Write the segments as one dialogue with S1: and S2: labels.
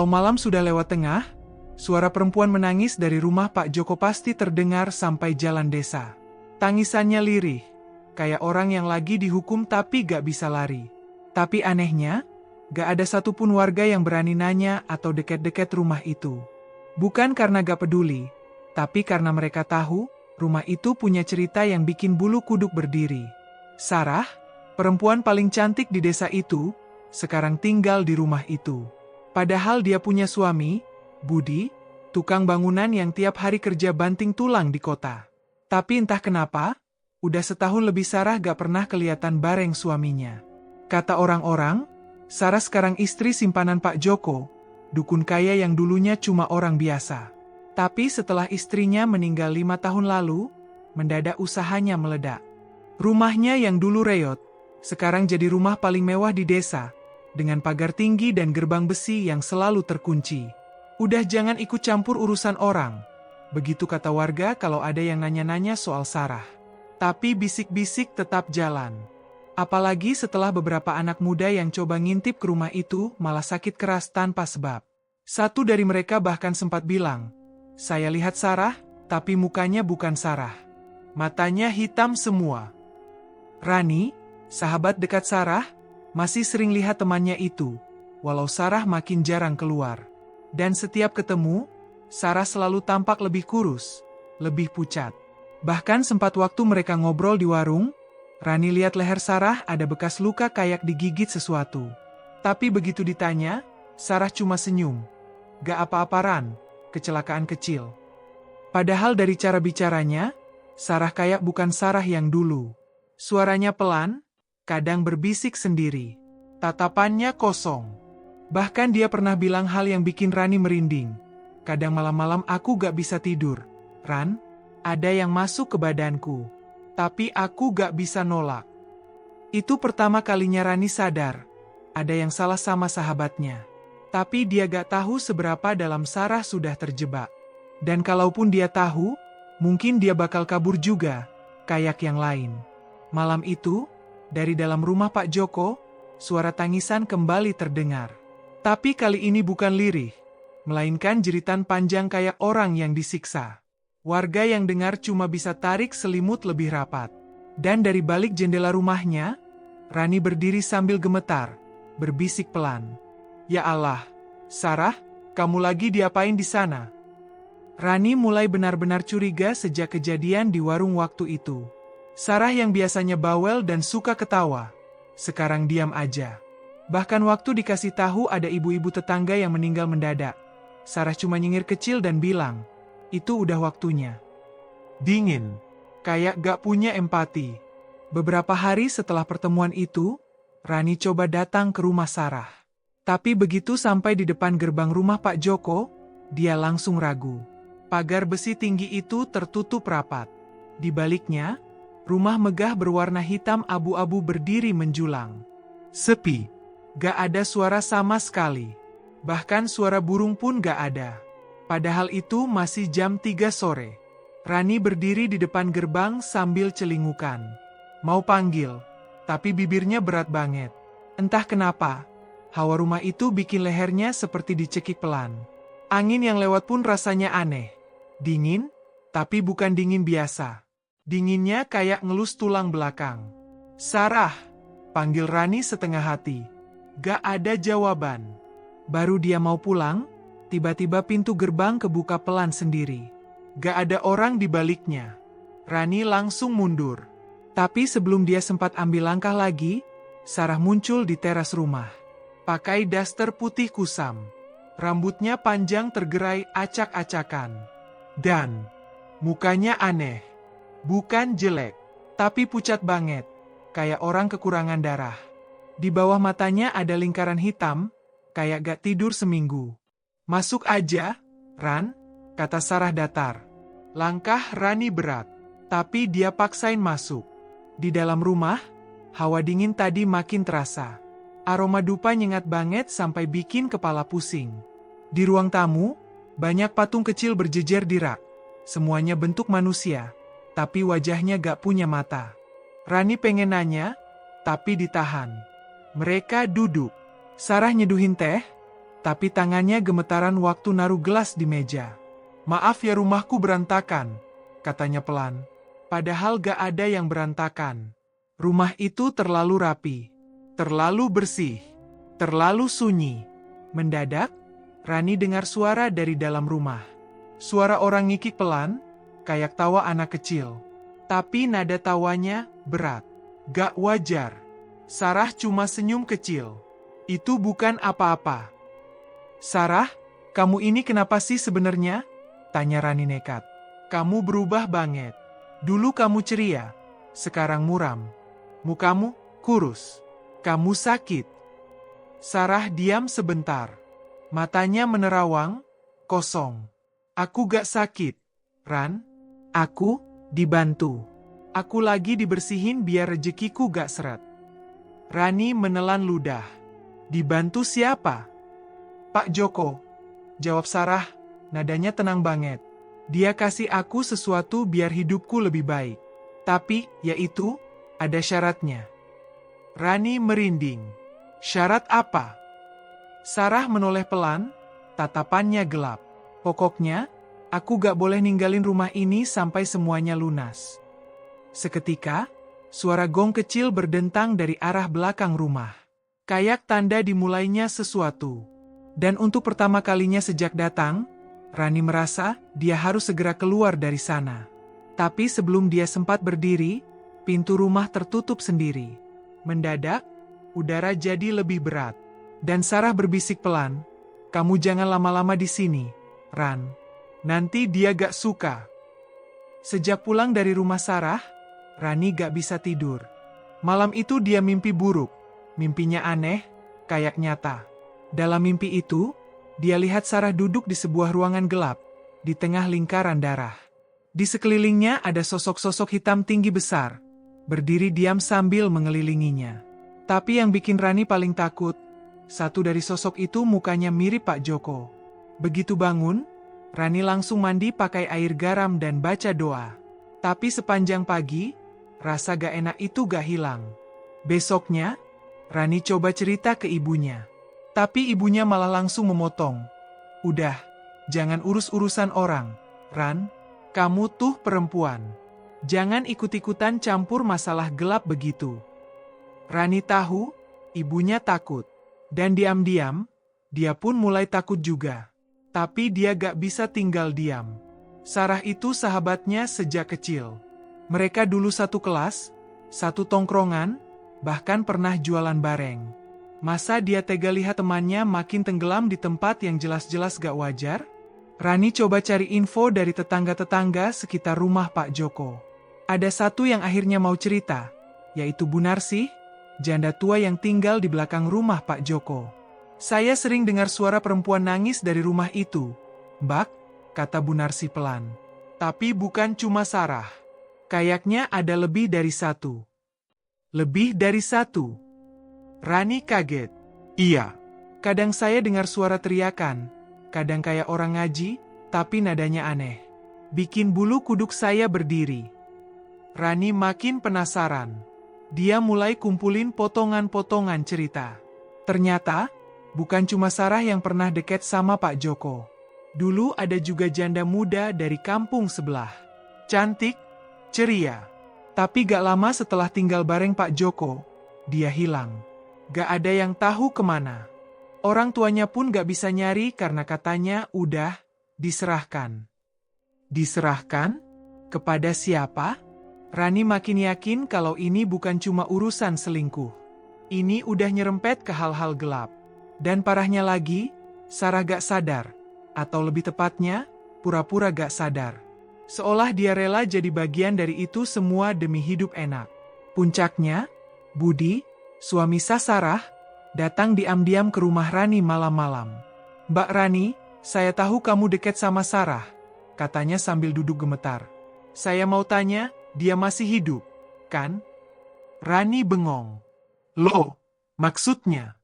S1: Walau malam sudah lewat tengah, suara perempuan menangis dari rumah Pak Joko pasti terdengar sampai jalan desa. Tangisannya lirih, kayak orang yang lagi dihukum tapi gak bisa lari. Tapi anehnya, gak ada satupun warga yang berani nanya atau deket-deket rumah itu. Bukan karena gak peduli, tapi karena mereka tahu, rumah itu punya cerita yang bikin bulu kuduk berdiri. Sarah, perempuan paling cantik di desa itu, sekarang tinggal di rumah itu. Padahal dia punya suami, Budi, tukang bangunan yang tiap hari kerja banting tulang di kota. Tapi entah kenapa, udah setahun lebih Sarah gak pernah kelihatan bareng suaminya. Kata orang-orang, Sarah sekarang istri simpanan Pak Joko, dukun kaya yang dulunya cuma orang biasa. Tapi setelah istrinya meninggal 5 tahun lalu, mendadak usahanya meledak. Rumahnya yang dulu reot, sekarang jadi rumah paling mewah di desa, dengan pagar tinggi dan gerbang besi yang selalu terkunci. Udah jangan ikut campur urusan orang, begitu kata warga kalau ada yang nanya-nanya soal Sarah. Tapi bisik-bisik tetap jalan. Apalagi setelah beberapa anak muda yang coba ngintip ke rumah itu malah sakit keras tanpa sebab. Satu dari mereka bahkan sempat bilang, "Saya lihat Sarah, tapi mukanya bukan Sarah. Matanya hitam semua." Rani, sahabat dekat Sarah, masih sering lihat temannya itu, walau Sarah makin jarang keluar. Dan setiap ketemu, Sarah selalu tampak lebih kurus, lebih pucat. Bahkan sempat waktu mereka ngobrol di warung, Rani lihat leher Sarah ada bekas luka kayak digigit sesuatu. Tapi begitu ditanya, Sarah cuma senyum. "Gak apa-apa Ran, kecelakaan kecil." Padahal dari cara bicaranya, Sarah kayak bukan Sarah yang dulu. Suaranya pelan, kadang berbisik sendiri. Tatapannya kosong. Bahkan dia pernah bilang hal yang bikin Rani merinding. "Kadang malam-malam aku gak bisa tidur. Ran, ada yang masuk ke badanku. Tapi aku gak bisa nolak." Itu pertama kalinya Rani sadar, ada yang salah sama sahabatnya. Tapi dia gak tahu seberapa dalam Sarah sudah terjebak. Dan kalaupun dia tahu, mungkin dia bakal kabur juga, kayak yang lain. Malam itu, dari dalam rumah Pak Joko, suara tangisan kembali terdengar. Tapi kali ini bukan lirih, melainkan jeritan panjang kayak orang yang disiksa. Warga yang dengar cuma bisa tarik selimut lebih rapat. Dan dari balik jendela rumahnya, Rani berdiri sambil gemetar, berbisik pelan. "Ya Allah, Sarah, kamu lagi diapain di sana?" Rani mulai benar-benar curiga sejak kejadian di warung waktu itu. Sarah yang biasanya bawel dan suka ketawa, sekarang diam aja. Bahkan waktu dikasih tahu ada ibu-ibu tetangga yang meninggal mendadak, Sarah cuma nyengir kecil dan bilang, "Itu udah waktunya." Dingin, kayak gak punya empati. Beberapa hari setelah pertemuan itu, Rani coba datang ke rumah Sarah. Tapi begitu sampai di depan gerbang rumah Pak Joko, dia langsung ragu. Pagar besi tinggi itu tertutup rapat. Di baliknya, rumah megah berwarna hitam abu-abu berdiri menjulang. Sepi, gak ada suara sama sekali. Bahkan suara burung pun gak ada. Padahal itu masih jam 3 sore. Rani berdiri di depan gerbang sambil celingukan. Mau panggil, tapi bibirnya berat banget. Entah kenapa, hawa rumah itu bikin lehernya seperti dicekik pelan. Angin yang lewat pun rasanya aneh. Dingin, tapi bukan dingin biasa. Dinginnya kayak ngelus tulang belakang. "Sarah," panggil Rani setengah hati. Gak ada jawaban. Baru dia mau pulang, tiba-tiba pintu gerbang kebuka pelan sendiri. Gak ada orang di baliknya. Rani langsung mundur. Tapi sebelum dia sempat ambil langkah lagi, Sarah muncul di teras rumah. Pakai daster putih kusam. Rambutnya panjang tergerai acak-acakan. Dan mukanya aneh. Bukan jelek, tapi pucat banget. Kayak orang kekurangan darah. Di bawah matanya ada lingkaran hitam, kayak gak tidur seminggu. "Masuk aja, Ran," kata Sarah datar. Langkah Rani berat, tapi dia paksain masuk. Di dalam rumah, hawa dingin tadi makin terasa. Aroma dupa nyengat banget sampai bikin kepala pusing. Di ruang tamu, banyak patung kecil berjejer di rak. Semuanya bentuk manusia, tapi wajahnya gak punya mata. Rani pengen nanya, tapi ditahan. Mereka duduk. Sarah nyeduhin teh, tapi tangannya gemetaran waktu naruh gelas di meja. "Maaf ya, rumahku berantakan," katanya pelan. Padahal gak ada yang berantakan. Rumah itu terlalu rapi, terlalu bersih, terlalu sunyi. Mendadak, Rani dengar suara dari dalam rumah. Suara orang ngikik pelan, kayak tawa anak kecil. Tapi nada tawanya berat. Gak wajar. Sarah cuma senyum kecil. "Itu bukan apa-apa." "Sarah, kamu ini kenapa sih sebenarnya?" tanya Rani nekat. "Kamu berubah banget. Dulu kamu ceria, sekarang muram. Mukamu kurus. Kamu sakit." Sarah diam sebentar. Matanya menerawang, kosong. "Aku gak sakit, Ran. Aku dibantu. Aku lagi dibersihin biar rezekiku gak seret." Rani menelan ludah. "Dibantu siapa?" "Pak Joko," jawab Sarah, nadanya tenang banget. "Dia kasih aku sesuatu biar hidupku lebih baik. Tapi, yaitu, ada syaratnya." Rani merinding. "Syarat apa?" Sarah menoleh pelan, tatapannya gelap. "Pokoknya, aku gak boleh ninggalin rumah ini sampai semuanya lunas." Seketika, suara gong kecil berdentang dari arah belakang rumah. Kayak tanda dimulainya sesuatu. Dan untuk pertama kalinya sejak datang, Rani merasa dia harus segera keluar dari sana. Tapi sebelum dia sempat berdiri, pintu rumah tertutup sendiri. Mendadak, udara jadi lebih berat. Dan Sarah berbisik pelan, "Kamu jangan lama-lama di sini, Ran. Nanti dia gak suka." Sejak pulang dari rumah Sarah, Rani gak bisa tidur. Malam itu dia mimpi buruk. Mimpinya aneh, kayak nyata. Dalam mimpi itu, dia lihat Sarah duduk di sebuah ruangan gelap, di tengah lingkaran darah. Di sekelilingnya ada sosok-sosok hitam tinggi besar, berdiri diam sambil mengelilinginya. Tapi yang bikin Rani paling takut, satu dari sosok itu mukanya mirip Pak Joko. Begitu bangun, Rani langsung mandi pakai air garam dan baca doa. Tapi sepanjang pagi, rasa gak enak itu gak hilang. Besoknya, Rani coba cerita ke ibunya. Tapi ibunya malah langsung memotong. "Udah, jangan urus-urusan orang, Ran. Kamu tuh perempuan. Jangan ikut-ikutan campur masalah gelap begitu." Rani tahu, ibunya takut. Dan diam-diam, dia pun mulai takut juga. Tapi dia gak bisa tinggal diam. Sarah itu sahabatnya sejak kecil. Mereka dulu satu kelas, satu tongkrongan, bahkan pernah jualan bareng. Masa dia tega lihat temannya makin tenggelam di tempat yang jelas-jelas gak wajar? Rani coba cari info dari tetangga-tetangga sekitar rumah Pak Joko. Ada satu yang akhirnya mau cerita, yaitu Bu Narsih, janda tua yang tinggal di belakang rumah Pak Joko. "Saya sering dengar suara perempuan nangis dari rumah itu, Mbak," kata Bu Narsih pelan. "Tapi bukan cuma Sarah. Kayaknya ada lebih dari satu." "Lebih dari satu?" Rani kaget. "Iya. Kadang saya dengar suara teriakan, kadang kayak orang ngaji, tapi nadanya aneh. Bikin bulu kuduk saya berdiri." Rani makin penasaran. Dia mulai kumpulin potongan-potongan cerita. Ternyata, bukan cuma Sarah yang pernah deket sama Pak Joko. Dulu ada juga janda muda dari kampung sebelah. Cantik, ceria. Tapi gak lama setelah tinggal bareng Pak Joko, dia hilang. Gak ada yang tahu kemana. Orang tuanya pun gak bisa nyari karena katanya udah diserahkan. Diserahkan? Kepada siapa? Rani makin yakin kalau ini bukan cuma urusan selingkuh. Ini udah nyerempet ke hal-hal gelap. Dan parahnya lagi, Sarah gak sadar. Atau lebih tepatnya, pura-pura gak sadar. Seolah dia rela jadi bagian dari itu semua demi hidup enak. Puncaknya, Budi, suami Sarah, datang diam-diam ke rumah Rani malam-malam. "Mbak Rani, saya tahu kamu deket sama Sarah," katanya sambil duduk gemetar. "Saya mau tanya, dia masih hidup, kan?" Rani bengong. "Loh, maksudnya?"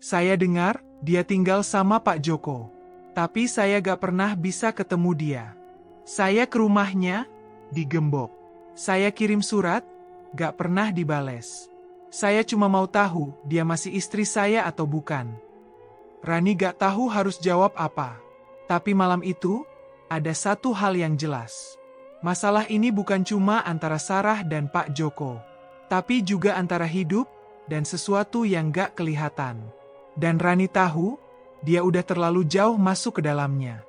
S1: "Saya dengar, dia tinggal sama Pak Joko. Tapi saya gak pernah bisa ketemu dia. Saya ke rumahnya, digembok. Saya kirim surat, gak pernah dibales. Saya cuma mau tahu, dia masih istri saya atau bukan." Rani gak tahu harus jawab apa. Tapi malam itu, ada satu hal yang jelas. Masalah ini bukan cuma antara Sarah dan Pak Joko, tapi juga antara hidup dan sesuatu yang gak kelihatan. Dan Rani tahu, dia udah terlalu jauh masuk ke dalamnya.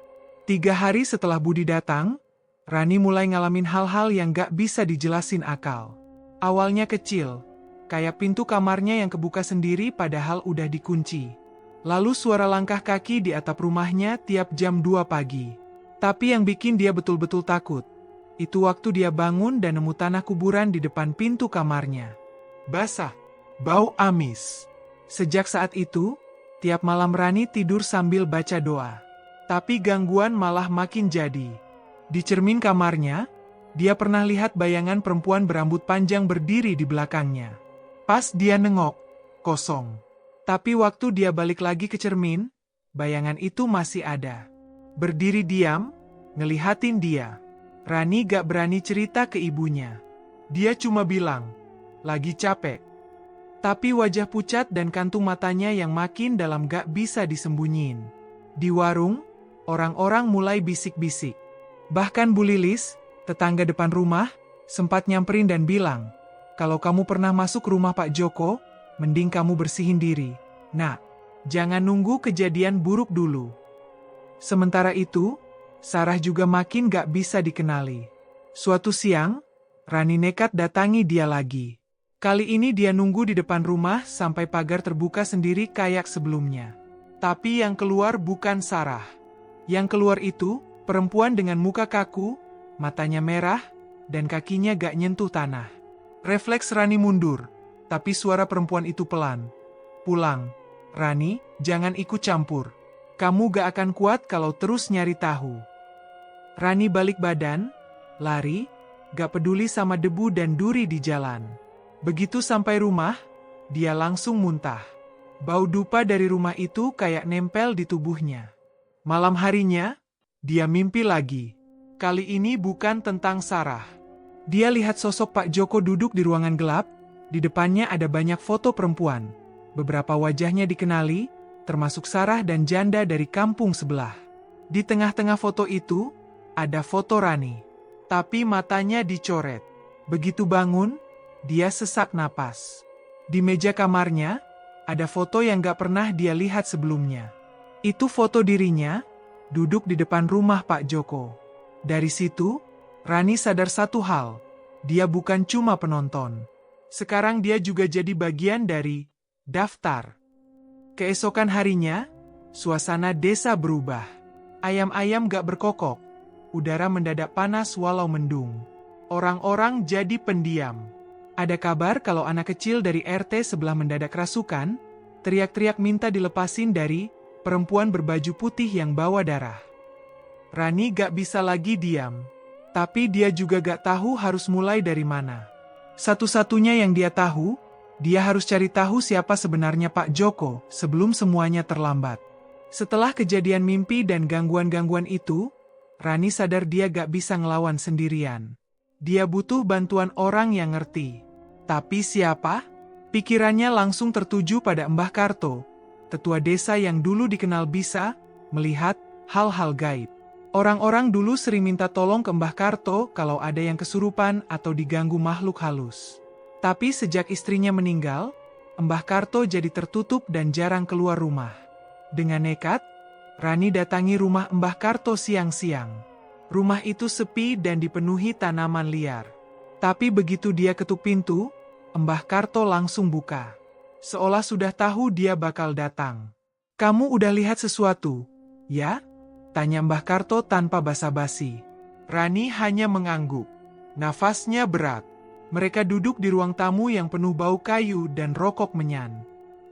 S1: 3 hari setelah Budi datang, Rani mulai ngalamin hal-hal yang gak bisa dijelasin akal. Awalnya kecil, kayak pintu kamarnya yang kebuka sendiri padahal udah dikunci. Lalu suara langkah kaki di atap rumahnya tiap jam 2 pagi. Tapi yang bikin dia betul-betul takut, itu waktu dia bangun dan nemu tanah kuburan di depan pintu kamarnya. Basah, bau amis. Sejak saat itu, tiap malam Rani tidur sambil baca doa. Tapi gangguan malah makin jadi. Di cermin kamarnya, dia pernah lihat bayangan perempuan berambut panjang berdiri di belakangnya. Pas dia nengok, kosong. Tapi waktu dia balik lagi ke cermin, bayangan itu masih ada. Berdiri diam, ngelihatin dia. Rani gak berani cerita ke ibunya. Dia cuma bilang, lagi capek. Tapi wajah pucat dan kantung matanya yang makin dalam gak bisa disembunyiin. Di warung, orang-orang mulai bisik-bisik. Bahkan Bu Lilis, tetangga depan rumah, sempat nyamperin dan bilang, kalau kamu pernah masuk rumah Pak Joko, mending kamu bersihin diri. Nah, jangan nunggu kejadian buruk dulu. Sementara itu, Sarah juga makin gak bisa dikenali. Suatu siang, Rani nekat datangi dia lagi. Kali ini dia nunggu di depan rumah sampai pagar terbuka sendiri kayak sebelumnya. Tapi yang keluar bukan Sarah. Yang keluar itu, perempuan dengan muka kaku, matanya merah, dan kakinya gak nyentuh tanah. Refleks Rani mundur, tapi suara perempuan itu pelan. Pulang, Rani, jangan ikut campur. Kamu gak akan kuat kalau terus nyari tahu. Rani balik badan, lari, gak peduli sama debu dan duri di jalan. Begitu sampai rumah, dia langsung muntah. Bau dupa dari rumah itu kayak nempel di tubuhnya. Malam harinya, dia mimpi lagi. Kali ini bukan tentang Sarah. Dia lihat sosok Pak Joko duduk di ruangan gelap, di depannya ada banyak foto perempuan. Beberapa wajahnya dikenali, termasuk Sarah dan janda dari kampung sebelah. Di tengah-tengah foto itu, ada foto Rani. Tapi matanya dicoret. Begitu bangun, dia sesak napas. Di meja kamarnya, ada foto yang gak pernah dia lihat sebelumnya. Itu foto dirinya, duduk di depan rumah Pak Joko. Dari situ, Rani sadar satu hal, dia bukan cuma penonton. Sekarang dia juga jadi bagian dari daftar. Keesokan harinya, suasana desa berubah. Ayam-ayam gak berkokok, udara mendadak panas walau mendung. Orang-orang jadi pendiam. Ada kabar kalau anak kecil dari RT sebelah mendadak rasukan, teriak-teriak minta dilepasin dari perempuan berbaju putih yang bawa darah. Rani gak bisa lagi diam. Tapi dia juga gak tahu harus mulai dari mana. Satu-satunya yang dia tahu, dia harus cari tahu siapa sebenarnya Pak Joko sebelum semuanya terlambat. Setelah kejadian mimpi dan gangguan-gangguan itu, Rani sadar dia gak bisa ngelawan sendirian. Dia butuh bantuan orang yang ngerti. Tapi siapa? Pikirannya langsung tertuju pada Mbah Karto, tetua desa yang dulu dikenal bisa melihat hal-hal gaib. Orang-orang dulu sering minta tolong ke Mbah Karto kalau ada yang kesurupan atau diganggu makhluk halus. Tapi sejak istrinya meninggal, Mbah Karto jadi tertutup dan jarang keluar rumah. Dengan nekat, Rani datangi rumah Mbah Karto siang-siang. Rumah itu sepi dan dipenuhi tanaman liar. Tapi begitu dia ketuk pintu, Mbah Karto langsung buka. Seolah sudah tahu dia bakal datang. "Kamu udah lihat sesuatu, ya?" tanya Mbah Karto tanpa basa-basi. Rani hanya mengangguk. Nafasnya berat. Mereka duduk di ruang tamu yang penuh bau kayu dan rokok menyan.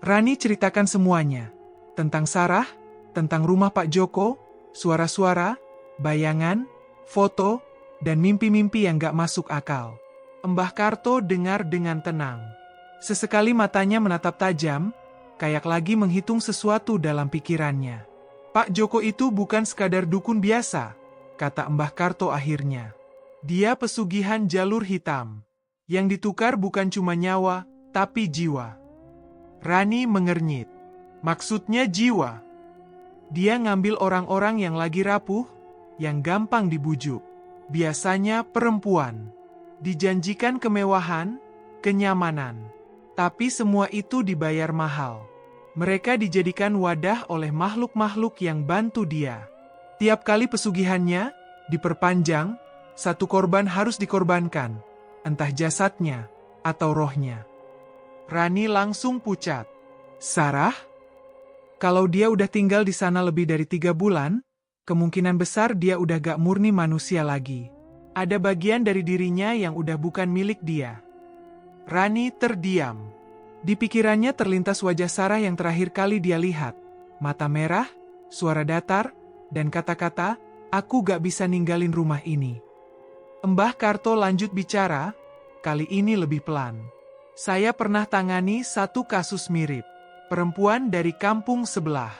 S1: Rani ceritakan semuanya. Tentang Sarah, tentang rumah Pak Joko, suara-suara, bayangan, foto, dan mimpi-mimpi yang gak masuk akal. Mbah Karto dengar dengan tenang. Sesekali matanya menatap tajam, kayak lagi menghitung sesuatu dalam pikirannya. "Pak Joko itu bukan sekadar dukun biasa," kata Mbah Karto akhirnya. "Dia pesugihan jalur hitam. Yang ditukar bukan cuma nyawa, tapi jiwa." Rani mengernyit. "Maksudnya jiwa?" Dia ngambil orang-orang yang lagi rapuh, yang gampang dibujuk. Biasanya perempuan. Dijanjikan kemewahan, kenyamanan. Tapi semua itu dibayar mahal. Mereka dijadikan wadah oleh makhluk-makhluk yang bantu dia. Tiap kali pesugihannya diperpanjang, satu korban harus dikorbankan, entah jasadnya atau rohnya. Rani langsung pucat. Sarah? Kalau dia udah tinggal di sana lebih dari 3 bulan, kemungkinan besar dia udah gak murni manusia lagi. Ada bagian dari dirinya yang udah bukan milik dia. Rani terdiam. Di pikirannya terlintas wajah Sarah yang terakhir kali dia lihat. Mata merah, suara datar, dan kata-kata, "Aku gak bisa ninggalin rumah ini." Mbah Karto lanjut bicara, kali ini lebih pelan. "Saya pernah tangani satu kasus mirip. Perempuan dari kampung sebelah.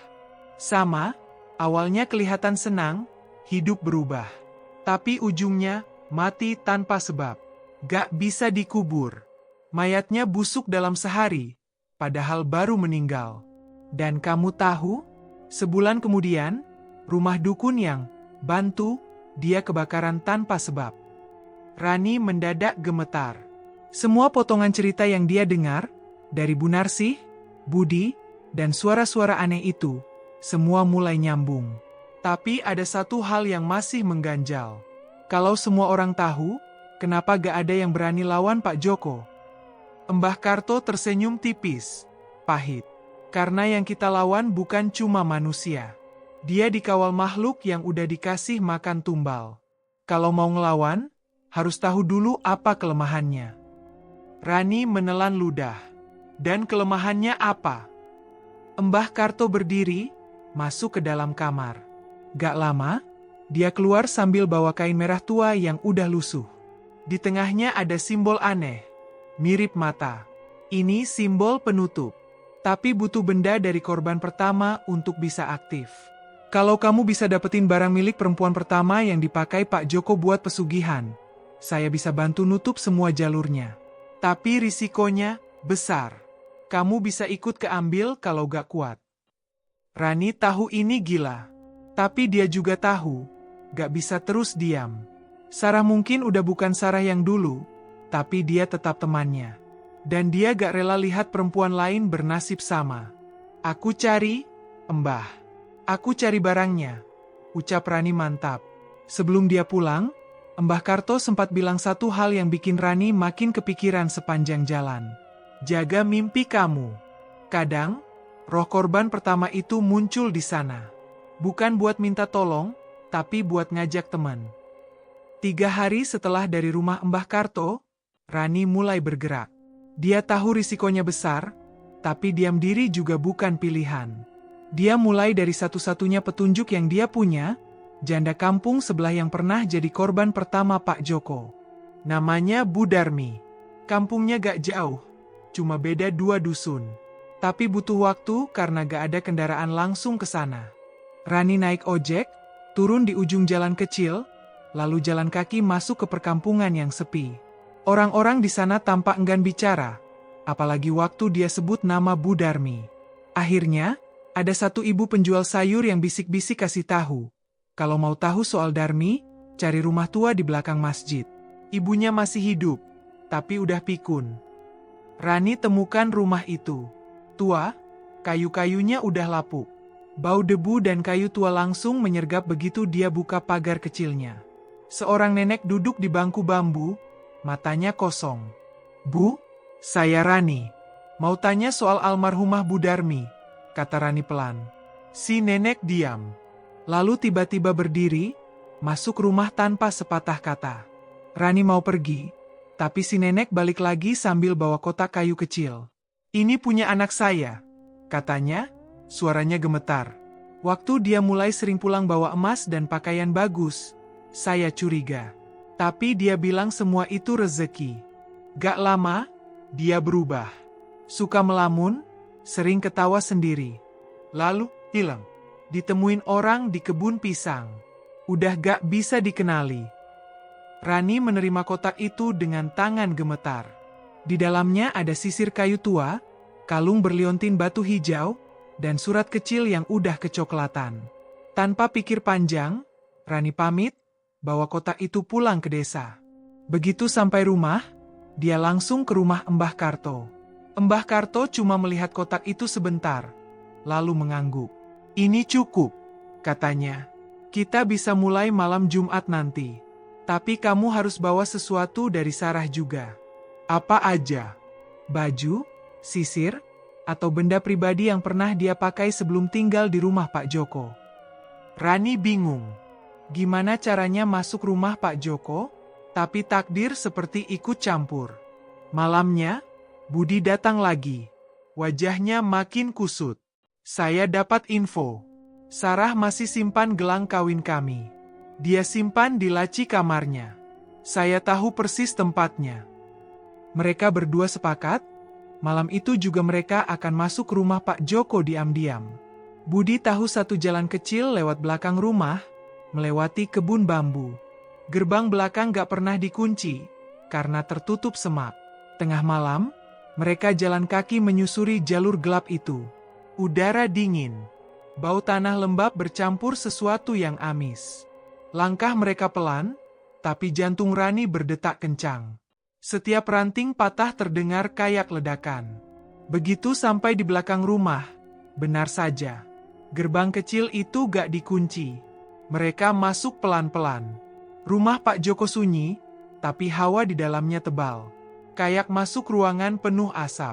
S1: Sama, awalnya kelihatan senang, hidup berubah. Tapi ujungnya, mati tanpa sebab. Gak bisa dikubur. Mayatnya busuk dalam sehari, padahal baru meninggal. Dan kamu tahu, sebulan kemudian, rumah dukun yang bantu, dia kebakaran tanpa sebab." Rani mendadak gemetar. Semua potongan cerita yang dia dengar, dari Bu Narsih, Budi, dan suara-suara aneh itu, semua mulai nyambung. Tapi ada satu hal yang masih mengganjal. Kalau semua orang tahu, kenapa gak ada yang berani lawan Pak Joko? Mbah Karto tersenyum tipis, pahit. Karena yang kita lawan bukan cuma manusia. Dia dikawal makhluk yang udah dikasih makan tumbal. Kalau mau ngelawan, harus tahu dulu apa kelemahannya. Rani menelan ludah. Dan kelemahannya apa? Mbah Karto berdiri, masuk ke dalam kamar. Gak lama, dia keluar sambil bawa kain merah tua yang udah lusuh. Di tengahnya ada simbol aneh, mirip mata. Ini simbol penutup. Tapi butuh benda dari korban pertama untuk bisa aktif. Kalau kamu bisa dapetin barang milik perempuan pertama yang dipakai Pak Joko buat pesugihan, saya bisa bantu nutup semua jalurnya. Tapi risikonya besar. Kamu bisa ikut keambil kalau gak kuat. Rani tahu ini gila. Tapi dia juga tahu, gak bisa terus diam. Sarah mungkin udah bukan Sarah yang dulu, tapi dia tetap temannya. Dan dia gak rela lihat perempuan lain bernasib sama. "Aku cari, Mbah. Aku cari barangnya," ucap Rani mantap. Sebelum dia pulang, Mbah Karto sempat bilang satu hal yang bikin Rani makin kepikiran sepanjang jalan. "Jaga mimpi kamu. Kadang, roh korban pertama itu muncul di sana. Bukan buat minta tolong, tapi buat ngajak teman." 3 hari setelah dari rumah Mbah Karto, Rani mulai bergerak. Dia tahu risikonya besar, tapi diam diri juga bukan pilihan. Dia mulai dari satu-satunya petunjuk yang dia punya, janda kampung sebelah yang pernah jadi korban pertama Pak Joko. Namanya Bu Darmi. Kampungnya gak jauh, cuma beda 2 dusun. Tapi butuh waktu karena gak ada kendaraan langsung ke sana. Rani naik ojek, turun di ujung jalan kecil, lalu jalan kaki masuk ke perkampungan yang sepi. Orang-orang di sana tampak enggan bicara, apalagi waktu dia sebut nama Bu Darmi. Akhirnya, ada satu ibu penjual sayur yang bisik-bisik kasih tahu. Kalau mau tahu soal Darmi, cari rumah tua di belakang masjid. Ibunya masih hidup, tapi udah pikun. Rani temukan rumah itu. Tua, kayu-kayunya udah lapuk. Bau debu dan kayu tua langsung menyergap begitu dia buka pagar kecilnya. Seorang nenek duduk di bangku bambu, matanya kosong. "Bu, saya Rani. Mau tanya soal almarhumah Bu Darmi," kata Rani pelan. Si nenek diam. Lalu tiba-tiba berdiri, masuk rumah tanpa sepatah kata. Rani mau pergi, tapi si nenek balik lagi sambil bawa kotak kayu kecil. "Ini punya anak saya," katanya, suaranya gemetar. "Waktu dia mulai sering pulang bawa emas dan pakaian bagus, saya curiga. Tapi dia bilang semua itu rezeki. Gak lama, dia berubah. Suka melamun, sering ketawa sendiri. Lalu, hilang. Ditemuin orang di kebun pisang. Udah gak bisa dikenali." Rani menerima kotak itu dengan tangan gemetar. Di dalamnya ada sisir kayu tua, kalung berliontin batu hijau, dan surat kecil yang udah kecoklatan. Tanpa pikir panjang, Rani pamit, bawa kotak itu pulang ke desa. Begitu sampai rumah, dia langsung ke rumah Mbah Karto. Mbah Karto cuma melihat kotak itu sebentar, lalu mengangguk. "Ini cukup," katanya. "Kita bisa mulai malam Jumat nanti. Tapi kamu harus bawa sesuatu dari Sarah juga." "Apa aja?" "Baju, sisir, atau benda pribadi yang pernah dia pakai sebelum tinggal di rumah Pak Joko." Rani bingung. Gimana caranya masuk rumah Pak Joko? Tapi takdir seperti ikut campur. Malamnya, Budi datang lagi. Wajahnya makin kusut. "Saya dapat info. Sarah masih simpan gelang kawin kami. Dia simpan di laci kamarnya. Saya tahu persis tempatnya." Mereka berdua sepakat, malam itu juga mereka akan masuk rumah Pak Joko diam-diam. Budi tahu satu jalan kecil lewat belakang rumah, melewati kebun bambu. Gerbang belakang gak pernah dikunci, karena tertutup semak. Tengah malam, mereka jalan kaki menyusuri jalur gelap itu. Udara dingin, bau tanah lembab bercampur sesuatu yang amis. Langkah mereka pelan, tapi jantung Rani berdetak kencang. Setiap ranting patah terdengar kayak ledakan. Begitu sampai di belakang rumah, benar saja, gerbang kecil itu gak dikunci. Mereka masuk pelan-pelan. Rumah Pak Joko sunyi, tapi hawa di dalamnya tebal. Kayak masuk ruangan penuh asap.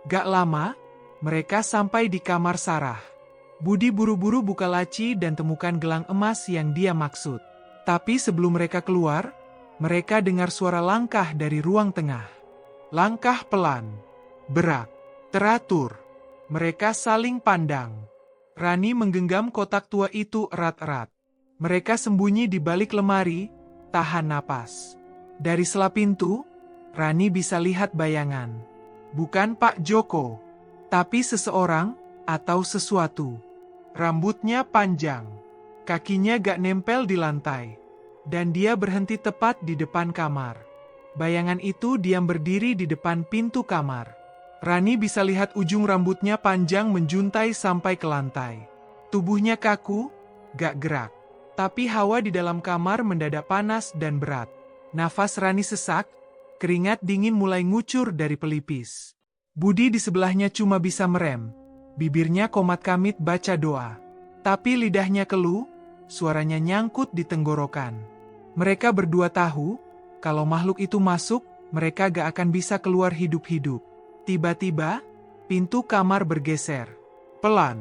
S1: Gak lama, mereka sampai di kamar Sarah. Budi buru-buru buka laci dan temukan gelang emas yang dia maksud. Tapi sebelum mereka keluar, mereka dengar suara langkah dari ruang tengah. Langkah pelan, berat, teratur. Mereka saling pandang. Rani menggenggam kotak tua itu erat-erat. Mereka sembunyi di balik lemari, tahan napas. Dari sela pintu, Rani bisa lihat bayangan. Bukan Pak Joko, tapi seseorang atau sesuatu. Rambutnya panjang, kakinya gak nempel di lantai, dan dia berhenti tepat di depan kamar. Bayangan itu diam berdiri di depan pintu kamar. Rani bisa lihat ujung rambutnya panjang menjuntai sampai ke lantai. Tubuhnya kaku, gak gerak. Tapi hawa di dalam kamar mendadak panas dan berat. Nafas Rani sesak, keringat dingin mulai ngucur dari pelipis. Budi di sebelahnya cuma bisa merem. Bibirnya komat kamit baca doa. Tapi lidahnya keluh, suaranya nyangkut di tenggorokan. Mereka berdua tahu, kalau makhluk itu masuk, mereka gak akan bisa keluar hidup-hidup. Tiba-tiba, pintu kamar bergeser. Pelan.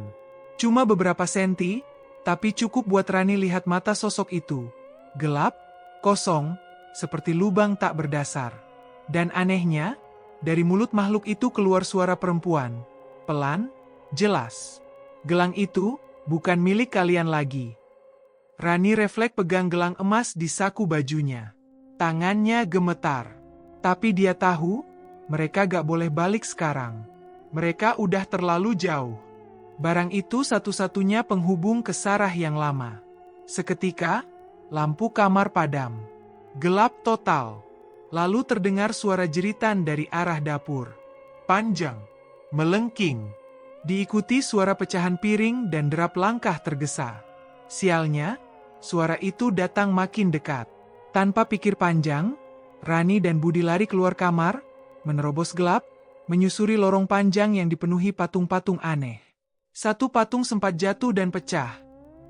S1: Cuma beberapa senti, tapi cukup buat Rani lihat mata sosok itu. Gelap, kosong, seperti lubang tak berdasar. Dan anehnya, dari mulut makhluk itu keluar suara perempuan. Pelan, jelas. "Gelang itu bukan milik kalian lagi." Rani refleks pegang gelang emas di saku bajunya. Tangannya gemetar. Tapi dia tahu, mereka gak boleh balik sekarang. Mereka udah terlalu jauh. Barang itu satu-satunya penghubung ke Sarah yang lama. Seketika, lampu kamar padam. Gelap total. Lalu terdengar suara jeritan dari arah dapur. Panjang, melengking. Diikuti suara pecahan piring dan derap langkah tergesa. Sialnya, suara itu datang makin dekat. Tanpa pikir panjang, Rani dan Budi lari keluar kamar, menerobos gelap, menyusuri lorong panjang yang dipenuhi patung-patung aneh. Satu patung sempat jatuh dan pecah,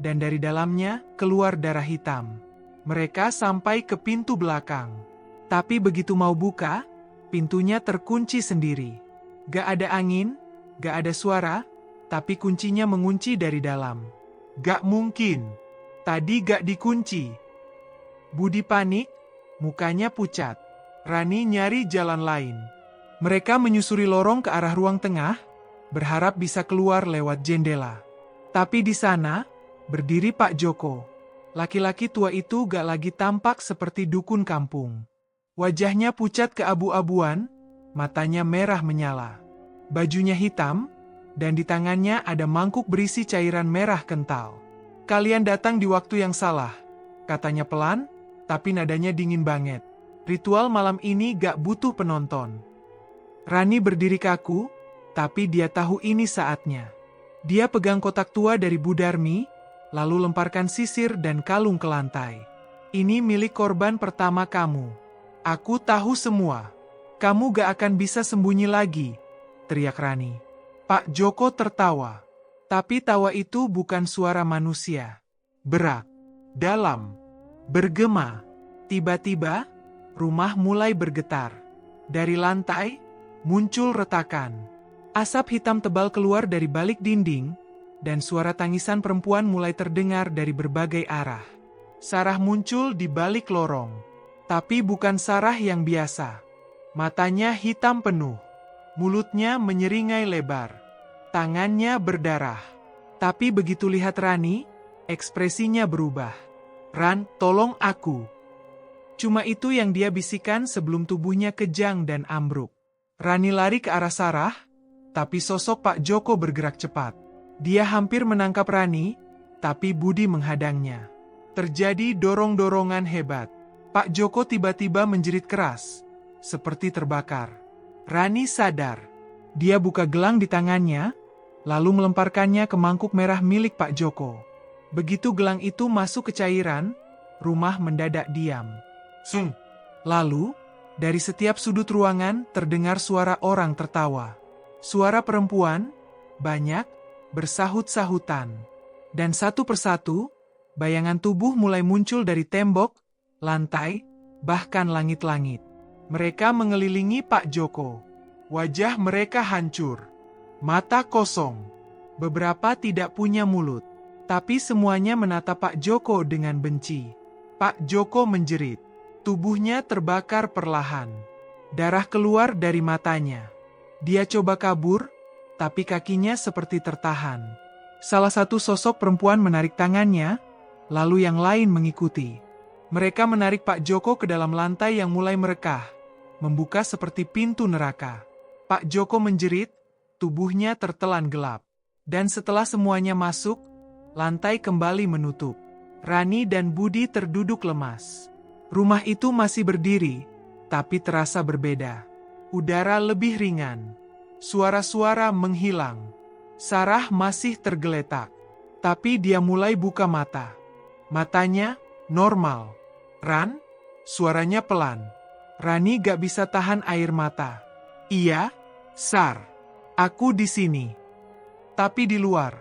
S1: dan dari dalamnya keluar darah hitam. Mereka sampai ke pintu belakang. Tapi begitu mau buka, pintunya terkunci sendiri. Gak ada angin, gak ada suara, tapi kuncinya mengunci dari dalam. Gak mungkin. Tadi gak dikunci. Budi panik, mukanya pucat. Rani nyari jalan lain. Mereka menyusuri lorong ke arah ruang tengah, berharap bisa keluar lewat jendela. Tapi di sana, berdiri Pak Joko. Laki-laki tua itu gak lagi tampak seperti dukun kampung. Wajahnya pucat keabu-abuan, matanya merah menyala. Bajunya hitam, dan di tangannya ada mangkuk berisi cairan merah kental. "Kalian datang di waktu yang salah," katanya pelan, tapi nadanya dingin banget. "Ritual malam ini gak butuh penonton." Rani berdiri kaku, tapi dia tahu ini saatnya. Dia pegang kotak tua dari Bu Darmi, lalu lemparkan sisir dan kalung ke lantai. Ini milik korban pertama kamu. Aku tahu semua. Kamu gak akan bisa sembunyi lagi, teriak Rani. Pak Joko tertawa. Tapi tawa itu bukan suara manusia. Berat, dalam, bergema. Tiba-tiba, rumah mulai bergetar. Dari lantai, muncul retakan. Asap hitam tebal keluar dari balik dinding, dan suara tangisan perempuan mulai terdengar dari berbagai arah. Sarah muncul di balik lorong. Tapi bukan Sarah yang biasa. Matanya hitam penuh. Mulutnya menyeringai lebar. Tangannya berdarah. Tapi begitu lihat Rani, ekspresinya berubah. Ran, tolong aku. Cuma itu yang dia bisikan sebelum tubuhnya kejang dan ambruk. Rani lari ke arah Sarah, tapi sosok Pak Joko bergerak cepat. Dia hampir menangkap Rani, tapi Budi menghadangnya. Terjadi dorong-dorongan hebat. Pak Joko tiba-tiba menjerit keras, seperti terbakar. Rani sadar. Dia buka gelang di tangannya, lalu melemparkannya ke mangkuk merah milik Pak Joko. Begitu gelang itu masuk ke cairan, rumah mendadak diam. Sung. Lalu, dari setiap sudut ruangan terdengar suara orang tertawa. Suara perempuan, banyak, bersahut-sahutan. Dan satu persatu, bayangan tubuh mulai muncul dari tembok, lantai, bahkan langit-langit. Mereka mengelilingi Pak Joko. Wajah mereka hancur. Mata kosong. Beberapa tidak punya mulut. Tapi semuanya menatap Pak Joko dengan benci. Pak Joko menjerit. Tubuhnya terbakar perlahan. Darah keluar dari matanya. Dia coba kabur, tapi kakinya seperti tertahan. Salah satu sosok perempuan menarik tangannya, lalu yang lain mengikuti. Mereka menarik Pak Joko ke dalam lantai yang mulai merekah, membuka seperti pintu neraka. Pak Joko menjerit, tubuhnya tertelan gelap. Dan setelah semuanya masuk, lantai kembali menutup. Rani dan Budi terduduk lemas. Rumah itu masih berdiri, tapi terasa berbeda. Udara lebih ringan. Suara-suara menghilang. Sarah masih tergeletak. Tapi dia mulai buka mata. Matanya normal. Ran? Suaranya pelan. Rani gak bisa tahan air mata. Iya, Sar. Aku di sini. Tapi di luar,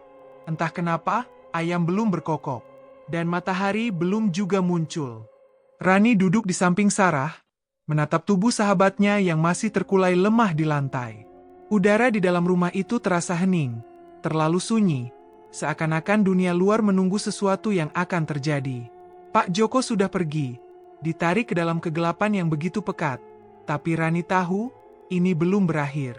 S1: entah kenapa, ayam belum berkokok. Dan matahari belum juga muncul. Rani duduk di samping Sarah, menatap tubuh sahabatnya yang masih terkulai lemah di lantai. Udara di dalam rumah itu terasa hening, terlalu sunyi, seakan-akan dunia luar menunggu sesuatu yang akan terjadi. Pak Joko sudah pergi, ditarik ke dalam kegelapan yang begitu pekat, tapi Rani tahu, ini belum berakhir.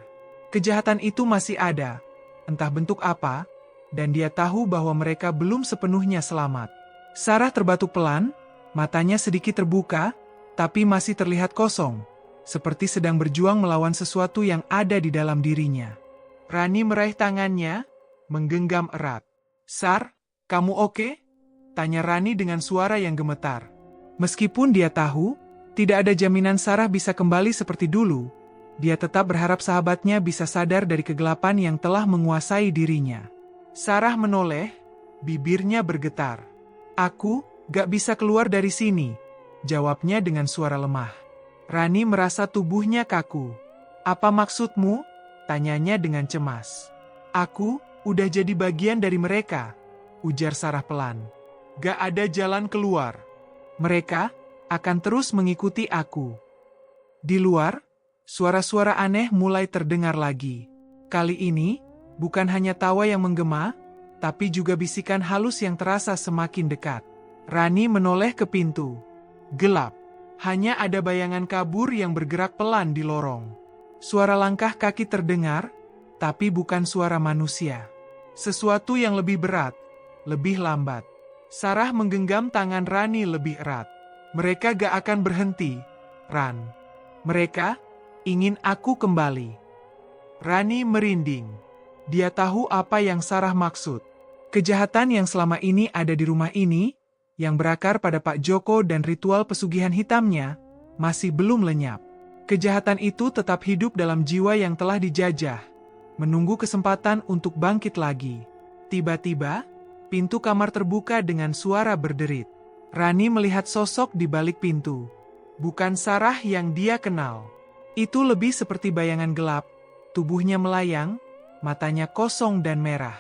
S1: Kejahatan itu masih ada, entah bentuk apa, dan dia tahu bahwa mereka belum sepenuhnya selamat. Sarah terbatuk pelan, matanya sedikit terbuka, tapi masih terlihat kosong, seperti sedang berjuang melawan sesuatu yang ada di dalam dirinya. Rani meraih tangannya, menggenggam erat. Sar, kamu oke? Tanya Rani dengan suara yang gemetar. Meskipun dia tahu, tidak ada jaminan Sarah bisa kembali seperti dulu, dia tetap berharap sahabatnya bisa sadar dari kegelapan yang telah menguasai dirinya. Sarah menoleh, bibirnya bergetar. Aku gak bisa keluar dari sini, jawabnya dengan suara lemah. Rani merasa tubuhnya kaku. Apa maksudmu? Tanyanya dengan cemas. Aku udah jadi bagian dari mereka, ujar Sarah pelan. Gak ada jalan keluar. Mereka akan terus mengikuti aku. Di luar, suara-suara aneh mulai terdengar lagi. Kali ini, bukan hanya tawa yang menggema, tapi juga bisikan halus yang terasa semakin dekat. Rani menoleh ke pintu. Gelap. Hanya ada bayangan kabur yang bergerak pelan di lorong. Suara langkah kaki terdengar, tapi bukan suara manusia. Sesuatu yang lebih berat, lebih lambat. Sarah menggenggam tangan Rani lebih erat. Mereka gak akan berhenti, Ran. Mereka ingin aku kembali. Rani merinding. Dia tahu apa yang Sarah maksud. Kejahatan yang selama ini ada di rumah ini, yang berakar pada Pak Joko dan ritual pesugihan hitamnya, masih belum lenyap. Kejahatan itu tetap hidup dalam jiwa yang telah dijajah, menunggu kesempatan untuk bangkit lagi. Tiba-tiba, pintu kamar terbuka dengan suara berderit. Rani melihat sosok di balik pintu. Bukan Sarah yang dia kenal. Itu lebih seperti bayangan gelap, tubuhnya melayang, matanya kosong dan merah.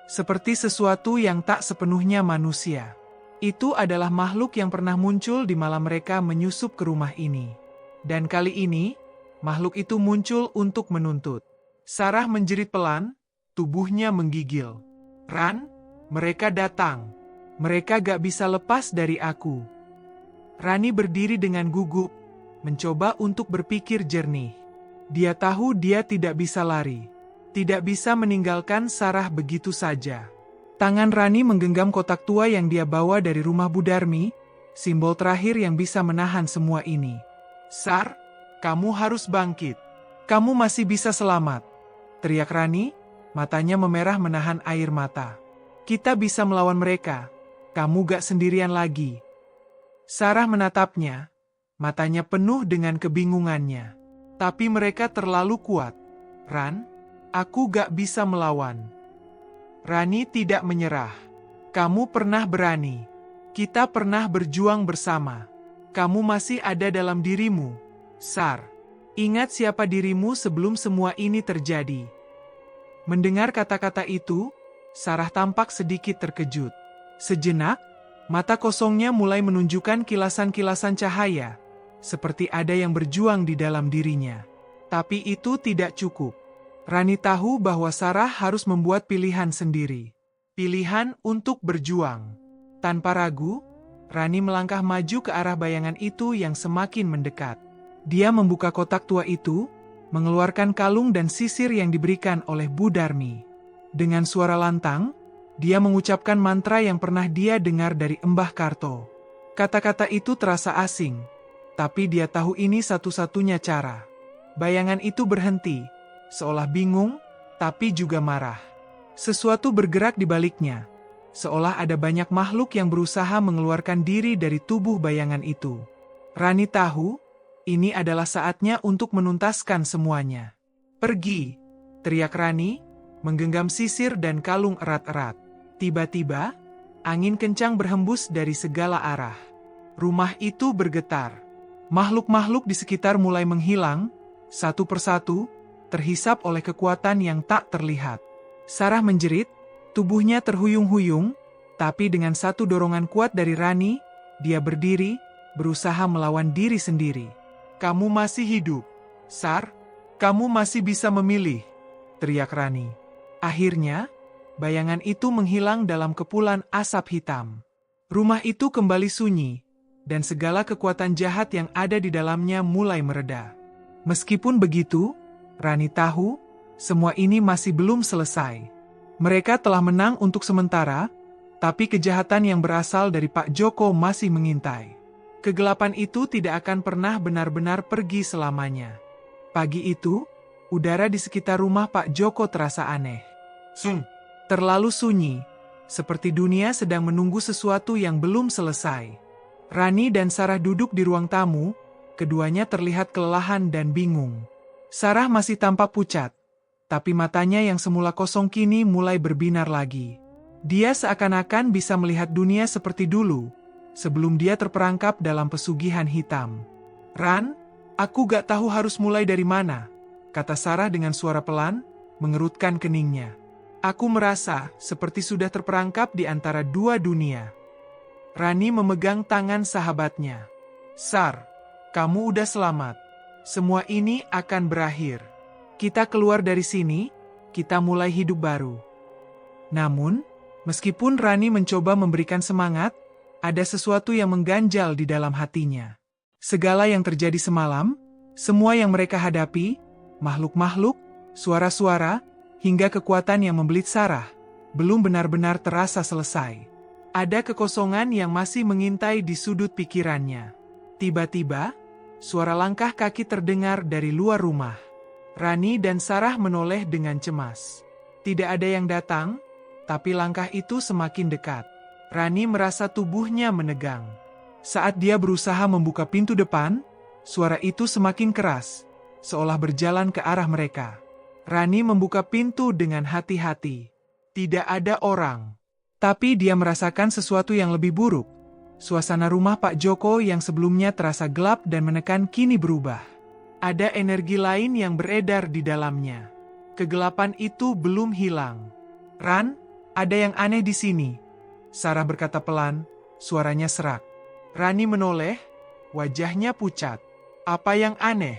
S1: Seperti sesuatu yang tak sepenuhnya manusia. Itu adalah makhluk yang pernah muncul di malam mereka menyusup ke rumah ini. Dan kali ini, makhluk itu muncul untuk menuntut. Sarah menjerit pelan, tubuhnya menggigil. "Ran, mereka datang. Mereka gak bisa lepas dari aku." Rani berdiri dengan gugup, mencoba untuk berpikir jernih. Dia tahu dia tidak bisa lari. Tidak bisa meninggalkan Sarah begitu saja. Tangan Rani menggenggam kotak tua yang dia bawa dari rumah Bu Darmi, simbol terakhir yang bisa menahan semua ini. "Sar, kamu harus bangkit. Kamu masih bisa selamat," teriak Rani, matanya memerah menahan air mata. "Kita bisa melawan mereka. Kamu gak sendirian lagi." Sarah menatapnya, matanya penuh dengan kebingungannya. "Tapi mereka terlalu kuat. Ran, aku gak bisa melawan." Rani tidak menyerah. "Kamu pernah berani. Kita pernah berjuang bersama. Kamu masih ada dalam dirimu, Sar. Ingat siapa dirimu sebelum semua ini terjadi." Mendengar kata-kata itu, Sarah tampak sedikit terkejut. Sejenak, mata kosongnya mulai menunjukkan kilasan-kilasan cahaya, seperti ada yang berjuang di dalam dirinya. Tapi itu tidak cukup. Rani tahu bahwa Sarah harus membuat pilihan sendiri. Pilihan untuk berjuang. Tanpa ragu, Rani melangkah maju ke arah bayangan itu yang semakin mendekat. Dia membuka kotak tua itu, mengeluarkan kalung dan sisir yang diberikan oleh Bu Darmi. Dengan suara lantang, dia mengucapkan mantra yang pernah dia dengar dari Mbah Karto. Kata-kata itu terasa asing, tapi dia tahu ini satu-satunya cara. Bayangan itu berhenti, seolah bingung, tapi juga marah. Sesuatu bergerak di baliknya, seolah ada banyak makhluk yang berusaha mengeluarkan diri dari tubuh bayangan itu. Rani tahu, ini adalah saatnya untuk menuntaskan semuanya. "Pergi!" teriak Rani, menggenggam sisir dan kalung erat-erat. Tiba-tiba, angin kencang berhembus dari segala arah. Rumah itu bergetar. Makhluk-makhluk di sekitar mulai menghilang, satu persatu, terhisap oleh kekuatan yang tak terlihat. Sarah menjerit, tubuhnya terhuyung-huyung, tapi dengan satu dorongan kuat dari Rani, dia berdiri, berusaha melawan diri sendiri. "Kamu masih hidup, Sar. Kamu masih bisa memilih," teriak Rani. Akhirnya, bayangan itu menghilang dalam kepulan asap hitam. Rumah itu kembali sunyi, dan segala kekuatan jahat yang ada di dalamnya mulai mereda. Meskipun begitu, Rani tahu, semua ini masih belum selesai. Mereka telah menang untuk sementara, tapi kejahatan yang berasal dari Pak Joko masih mengintai. Kegelapan itu tidak akan pernah benar-benar pergi selamanya. Pagi itu, udara di sekitar rumah Pak Joko terasa aneh. Terlalu sunyi, seperti dunia sedang menunggu sesuatu yang belum selesai. Rani dan Sarah duduk di ruang tamu, keduanya terlihat kelelahan dan bingung. Sarah masih tampak pucat, tapi matanya yang semula kosong kini mulai berbinar lagi. Dia seakan-akan bisa melihat dunia seperti dulu, sebelum dia terperangkap dalam pesugihan hitam. "Ran, aku gak tahu harus mulai dari mana," kata Sarah dengan suara pelan, mengerutkan keningnya. "Aku merasa seperti sudah terperangkap di antara dua dunia." Rani memegang tangan sahabatnya. "Sar, kamu udah selamat. Semua ini akan berakhir. Kita keluar dari sini, kita mulai hidup baru." Namun, meskipun Rani mencoba memberikan semangat, ada sesuatu yang mengganjal di dalam hatinya. Segala yang terjadi semalam, semua yang mereka hadapi, makhluk-makhluk, suara-suara, hingga kekuatan yang membelit Sarah, belum benar-benar terasa selesai. Ada kekosongan yang masih mengintai di sudut pikirannya. Tiba-tiba, suara langkah kaki terdengar dari luar rumah. Rani dan Sarah menoleh dengan cemas. Tidak ada yang datang, tapi langkah itu semakin dekat. Rani merasa tubuhnya menegang. Saat dia berusaha membuka pintu depan, suara itu semakin keras, seolah berjalan ke arah mereka. Rani membuka pintu dengan hati-hati. Tidak ada orang. Tapi dia merasakan sesuatu yang lebih buruk. Suasana rumah Pak Joko yang sebelumnya terasa gelap dan menekan kini berubah. Ada energi lain yang beredar di dalamnya. Kegelapan itu belum hilang. "Ran, ada yang aneh di sini," Sarah berkata pelan, suaranya serak. Rani menoleh, wajahnya pucat. "Apa yang aneh?"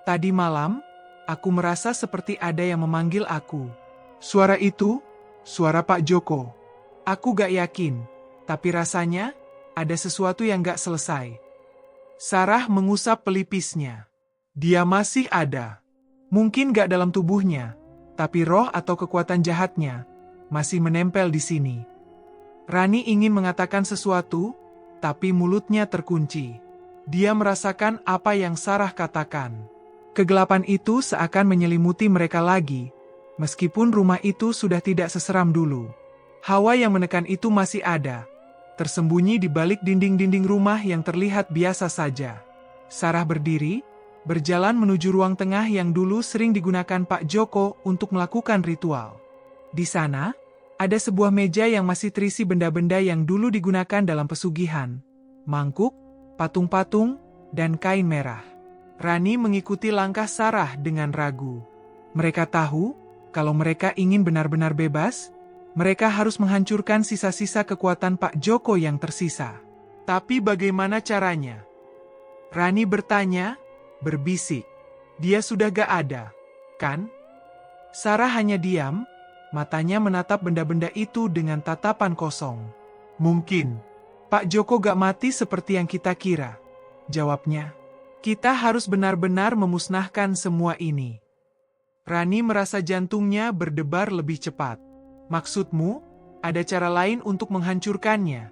S1: "Tadi malam, aku merasa seperti ada yang memanggil aku." Suara itu, suara Pak Joko. "Aku gak yakin, tapi rasanya ada sesuatu yang gak selesai." Sarah mengusap pelipisnya. Dia masih ada. Mungkin gak dalam tubuhnya, tapi roh atau kekuatan jahatnya masih menempel di sini. Rani ingin mengatakan sesuatu, tapi mulutnya terkunci. Dia merasakan apa yang Sarah katakan. Kegelapan itu seakan menyelimuti mereka lagi, meskipun rumah itu sudah tidak seseram dulu. Hawa yang menekan itu masih ada, tersembunyi di balik dinding-dinding rumah yang terlihat biasa saja. Sarah berdiri, berjalan menuju ruang tengah yang dulu sering digunakan Pak Joko untuk melakukan ritual. Di sana, ada sebuah meja yang masih terisi benda-benda yang dulu digunakan dalam pesugihan. Mangkuk, patung-patung, dan kain merah. Rani mengikuti langkah Sarah dengan ragu. Mereka tahu, kalau mereka ingin benar-benar bebas, mereka harus menghancurkan sisa-sisa kekuatan Pak Joko yang tersisa. Tapi bagaimana caranya? Rani bertanya, berbisik. Dia sudah gak ada, kan? Sarah hanya diam, matanya menatap benda-benda itu dengan tatapan kosong. "Mungkin Pak Joko gak mati seperti yang kita kira," jawabnya. "Kita harus benar-benar memusnahkan semua ini." Rani merasa jantungnya berdebar lebih cepat. "Maksudmu, ada cara lain untuk menghancurkannya?"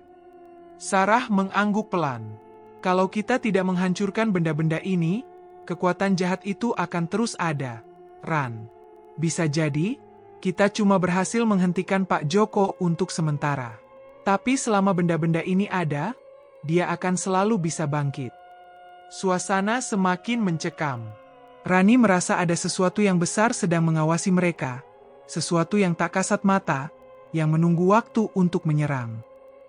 S1: Sarah mengangguk pelan. "Kalau kita tidak menghancurkan benda-benda ini, kekuatan jahat itu akan terus ada, Ran. Bisa jadi, kita cuma berhasil menghentikan Pak Joko untuk sementara. Tapi selama benda-benda ini ada, dia akan selalu bisa bangkit." Suasana semakin mencekam. Rani merasa ada sesuatu yang besar sedang mengawasi mereka, sesuatu yang tak kasat mata, yang menunggu waktu untuk menyerang.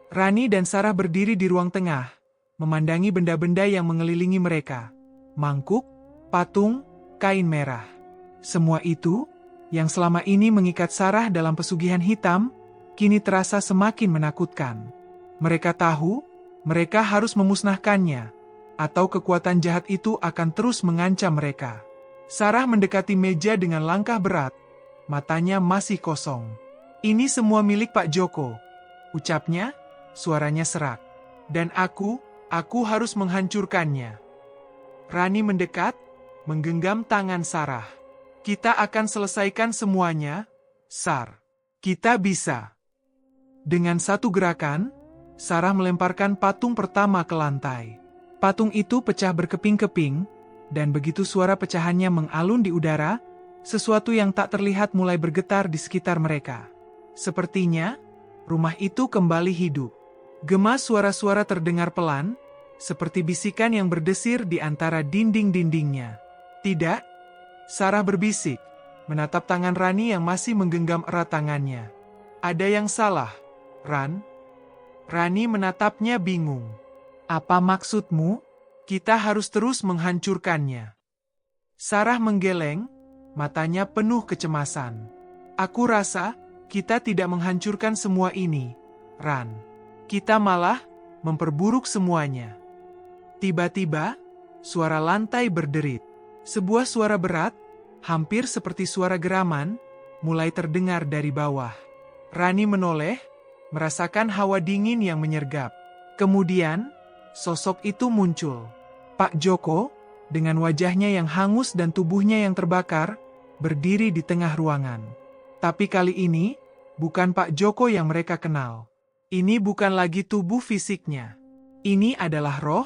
S1: Rani dan Sarah berdiri di ruang tengah, memandangi benda-benda yang mengelilingi mereka. Mangkuk, patung, kain merah. Semua itu, yang selama ini mengikat Sarah dalam pesugihan hitam, kini terasa semakin menakutkan. Mereka tahu, mereka harus memusnahkannya, atau kekuatan jahat itu akan terus mengancam mereka. Sarah mendekati meja dengan langkah berat, matanya masih kosong. "Ini semua milik Pak Joko," ucapnya, suaranya serak. "Dan aku harus menghancurkannya." Rani mendekat, menggenggam tangan Sarah. "Kita akan selesaikan semuanya, Sar. Kita bisa." Dengan satu gerakan, Sarah melemparkan patung pertama ke lantai. Patung itu pecah berkeping-keping, dan begitu suara pecahannya mengalun di udara, sesuatu yang tak terlihat mulai bergetar di sekitar mereka. Sepertinya, rumah itu kembali hidup. Gema suara-suara terdengar pelan, seperti bisikan yang berdesir di antara dinding-dindingnya. "Tidak," Sarah berbisik, menatap tangan Rani yang masih menggenggam erat tangannya. "Ada yang salah, Ran." Rani menatapnya bingung. "Apa maksudmu? Kita harus terus menghancurkannya." Sarah menggeleng, matanya penuh kecemasan. "Aku rasa, kita tidak menghancurkan semua ini, Ran. Kita malah memperburuk semuanya." Tiba-tiba, suara lantai berderit. Sebuah suara berat, hampir seperti suara geraman, mulai terdengar dari bawah. Rani menoleh, merasakan hawa dingin yang menyergap. Kemudian, sosok itu muncul. Pak Joko, dengan wajahnya yang hangus dan tubuhnya yang terbakar, berdiri di tengah ruangan. Tapi kali ini, bukan Pak Joko yang mereka kenal. Ini bukan lagi tubuh fisiknya. Ini adalah roh,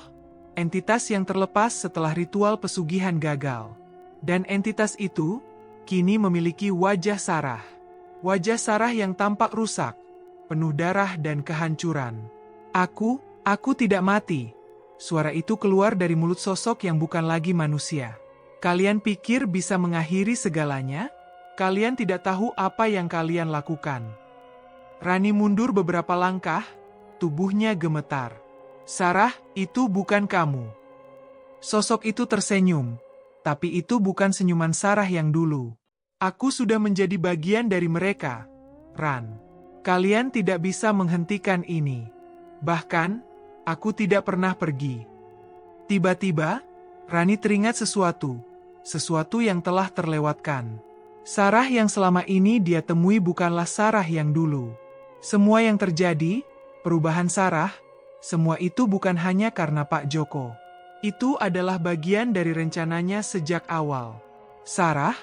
S1: entitas yang terlepas setelah ritual pesugihan gagal. Dan entitas itu, kini memiliki wajah Sarah. Wajah Sarah yang tampak rusak, penuh darah dan kehancuran. Aku tidak mati." Suara itu keluar dari mulut sosok yang bukan lagi manusia. "Kalian pikir bisa mengakhiri segalanya? Kalian tidak tahu apa yang kalian lakukan. Rani mundur beberapa langkah, tubuhnya gemetar. Sarah, itu bukan kamu. Sosok itu tersenyum, tapi itu bukan senyuman Sarah yang dulu. Aku sudah menjadi bagian dari mereka, Ran. Kalian tidak bisa menghentikan ini. Bahkan, aku tidak pernah pergi. Tiba-tiba, Rani teringat sesuatu yang telah terlewatkan. Sarah yang selama ini dia temui bukanlah Sarah yang dulu. Semua yang terjadi, perubahan Sarah, semua itu bukan hanya karena Pak Joko. Itu adalah bagian dari rencananya sejak awal. Sarah,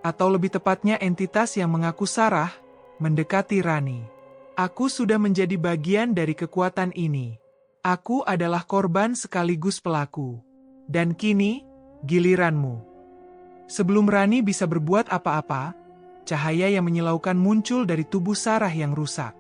S1: atau lebih tepatnya entitas yang mengaku Sarah, mendekati Rani. Aku sudah menjadi bagian dari kekuatan ini. Aku adalah korban sekaligus pelaku. Dan kini, giliranmu. Sebelum Rani bisa berbuat apa-apa, cahaya yang menyilaukan muncul dari tubuh Sarah yang rusak.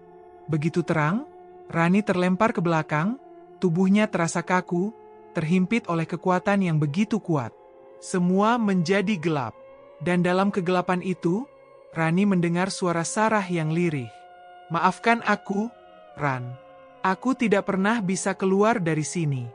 S1: Begitu terang, Rani terlempar ke belakang, tubuhnya terasa kaku, terhimpit oleh kekuatan yang begitu kuat. Semua menjadi gelap. Dan dalam kegelapan itu, Rani mendengar suara Sarah yang lirih. Maafkan aku, Ran. Aku tidak pernah bisa keluar dari sini.